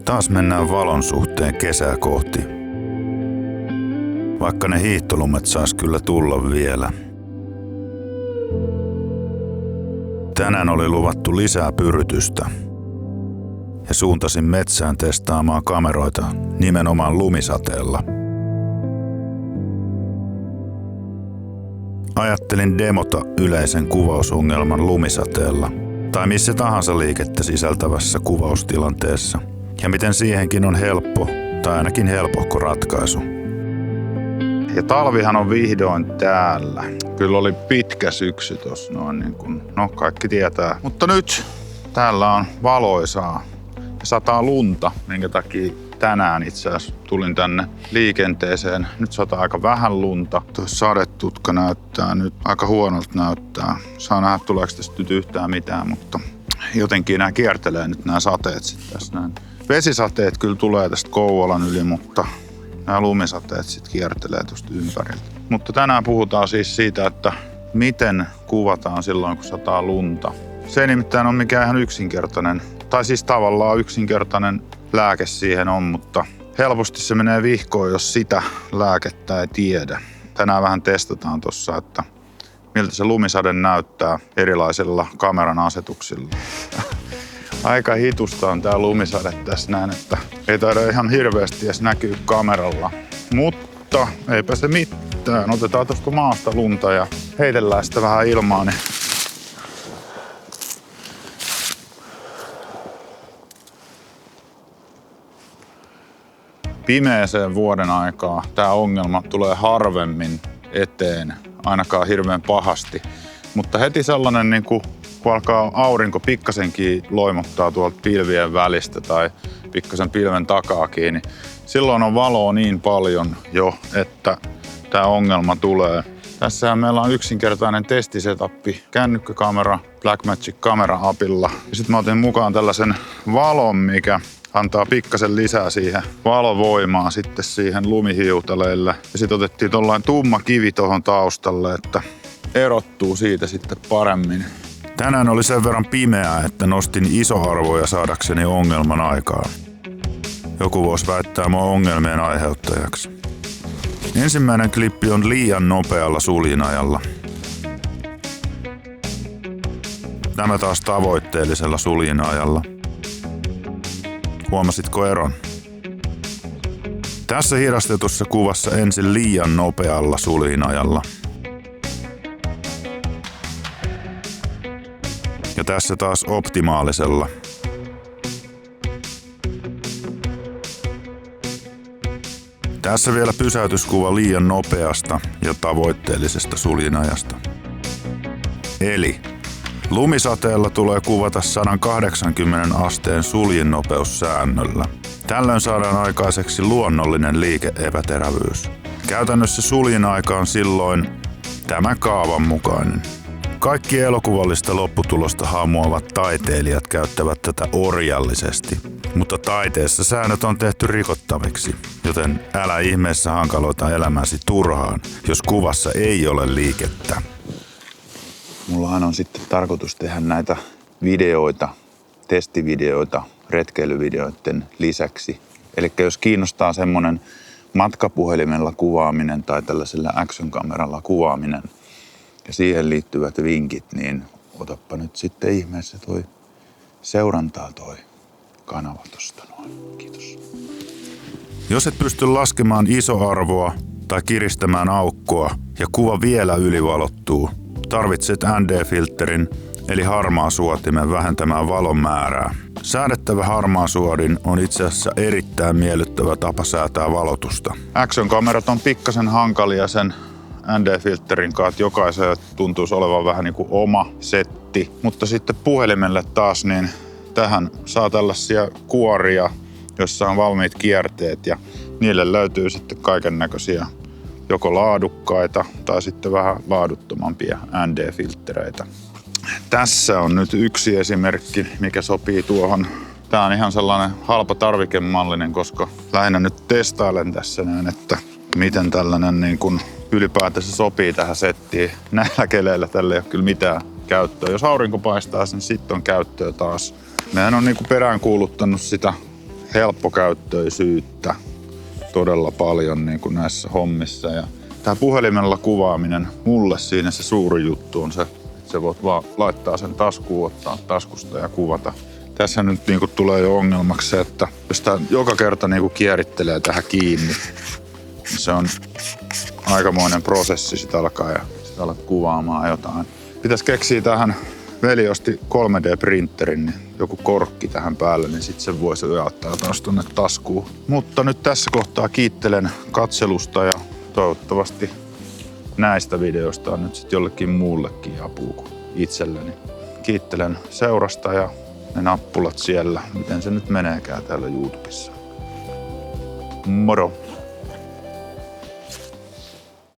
Taas mennään valon suhteen kesää kohti. Vaikka ne hiihtolumet sais kyllä tulla vielä. Tänään oli luvattu lisää pyrytystä. Ja suuntasin metsään testaamaan kameroita nimenomaan lumisateella. Ajattelin demota yleisen kuvausongelman lumisateella tai missä tahansa liikettä sisältävässä kuvaustilanteessa. Ja miten siihenkin on helppo, tai ainakin helpohko ratkaisu. Ja talvihan on vihdoin täällä. Kyllä oli pitkä syksy tossa noin niin kuin, no kaikki tietää. Mutta nyt täällä on valoisaa ja sataa lunta, minkä takia tänään itse asiassa tulin tänne liikenteeseen. Nyt sataa aika vähän lunta. Tuo sadetutka näyttää nyt aika huonolta näyttää. Saa nähdä tuleeko tästä nyt yhtään mitään, mutta jotenkin nämä kiertelee nyt nämä sateet sitten tässä näin. Vesisateet kyllä tulee tästä Kouvolan yli, mutta nämä lumisateet sitten kiertelee tuosta ympäriltä. Mutta tänään puhutaan siis siitä, että miten kuvataan silloin, kun sataa lunta. Se ei nimittäin ole mikään ihan yksinkertainen, tai siis tavallaan yksinkertainen lääke siihen on, mutta helposti se menee vihkoon, jos sitä lääkettä ei tiedä. Tänään vähän testataan tuossa, että miltä se lumisade näyttää erilaisilla kameran asetuksilla. Aika hitusta on tää lumisade tässä näin, että ei taida ihan hirveästi edes näkyy kameralla. Mutta eipä se mitään. Otetaan tuosta maasta lunta ja heitellään sitä vähän ilmaan. Pimeeseen vuoden aikaa tää ongelma tulee harvemmin eteen, ainakaan hirveän pahasti. Mutta heti sellainen niin kun alkaa aurinko pikkasenkin loimottaa tuolta pilvien välistä tai pikkasen pilven takaakin, niin silloin on valoa niin paljon jo, että tämä ongelma tulee. Tässähän meillä on yksinkertainen testisetappi, kännykkäkamera, Blackmagic kamera-apilla. Ja sitten mä otin mukaan tällaisen valon, mikä antaa pikkasen lisää siihen valovoimaa sitten siihen lumihiutaleille. Ja sitten otettiin tollain tumma kivi tuohon taustalle, että erottuu siitä sitten paremmin. Tänään oli sen verran pimeää, että nostin isoarvoja saadakseni ongelman aikaan. Joku voisi väittää mua ongelmien aiheuttajaksi. Ensimmäinen klippi on liian nopealla suljinajalla. Tämä taas tavoitteellisella suljinajalla. Huomasitko eron? Tässä hidastetussa kuvassa ensin liian nopealla suljinajalla. Ja tässä taas optimaalisella. Tässä vielä pysäytyskuva liian nopeasta ja tavoitteellisesta suljinajasta. Eli lumisateella tulee kuvata 180 asteen suljinopeussäännöllä. Tällöin saadaan aikaiseksi luonnollinen liike-epäterävyys. Käytännössä suljinaika on silloin tämä kaavan mukainen. Kaikki elokuvallista lopputulosta hamuavat taiteilijat käyttävät tätä orjallisesti, mutta taiteessa säännöt on tehty rikottaviksi, joten älä ihmeessä hankaloita elämäsi turhaan, jos kuvassa ei ole liikettä. Mullahan on sitten tarkoitus tehdä näitä videoita, testivideoita, retkeilyvideoiden lisäksi. Eli jos kiinnostaa semmoinen matkapuhelimella kuvaaminen tai tällaisella action-kameralla kuvaaminen, ja siihen liittyvät vinkit, niin otappa nyt sitten ihmeessä seurantaa toi kanava tosta noin. Kiitos. Jos et pysty laskemaan isoarvoa tai kiristämään aukkoa ja kuva vielä ylivalottuu, tarvitset ND-filterin eli harmaasuotimen vähentämään valon määrää. Säädettävä harmaasuodin on itse asiassa erittäin miellyttävä tapa säätää valotusta. Action-kamerat on pikkasen hankalia sen ND-filterin kanssa, että jokaiselle tuntuisi olevan vähän niin kuin oma setti. Mutta sitten puhelimelle taas, niin tähän saa tällaisia kuoria, jossa on valmiit kierteet ja niille löytyy sitten kaiken näköisiä joko laadukkaita tai sitten vähän laaduttomampia ND-filtreitä. Tässä on nyt yksi esimerkki, mikä sopii tuohon. Tää on ihan sellainen halpa tarvikemallinen, koska lähinnä nyt testailen tässä näin, että miten tällainen niin kuin ylipäätänsä sopii tähän settiin. Näillä keleillä tälle ei ole kyllä mitään käyttöä. Jos aurinko paistaa, niin sitten on käyttöä taas. Mehän on niinku peräänkuuluttanut sitä helppokäyttöisyyttä todella paljon niin kuin näissä hommissa. Ja tää puhelimella kuvaaminen, mulle siinä se suuri juttu on se, että sä voit vaan laittaa sen taskuun, ottaa taskusta ja kuvata. Tässä nyt niinku tulee jo ongelmaksi se, että jos tää joka kerta niinku kierittelee tähän kiinni, niin se on aikamoinen prosessi sit alkaa ja sit alat kuvaamaan jotain. Pitäis keksiä tähän, veli osti 3D-printerin, niin joku korkki tähän päälle, niin sit sen voisi ottaa taas tonne taskuun. Mutta nyt tässä kohtaa kiittelen katselusta ja toivottavasti näistä videoista on nyt sit jollekin muullekin apua kuin itselleni. Kiittelen seurasta ja ne nappulat siellä, miten se nyt meneekään täällä YouTubessa. Moro!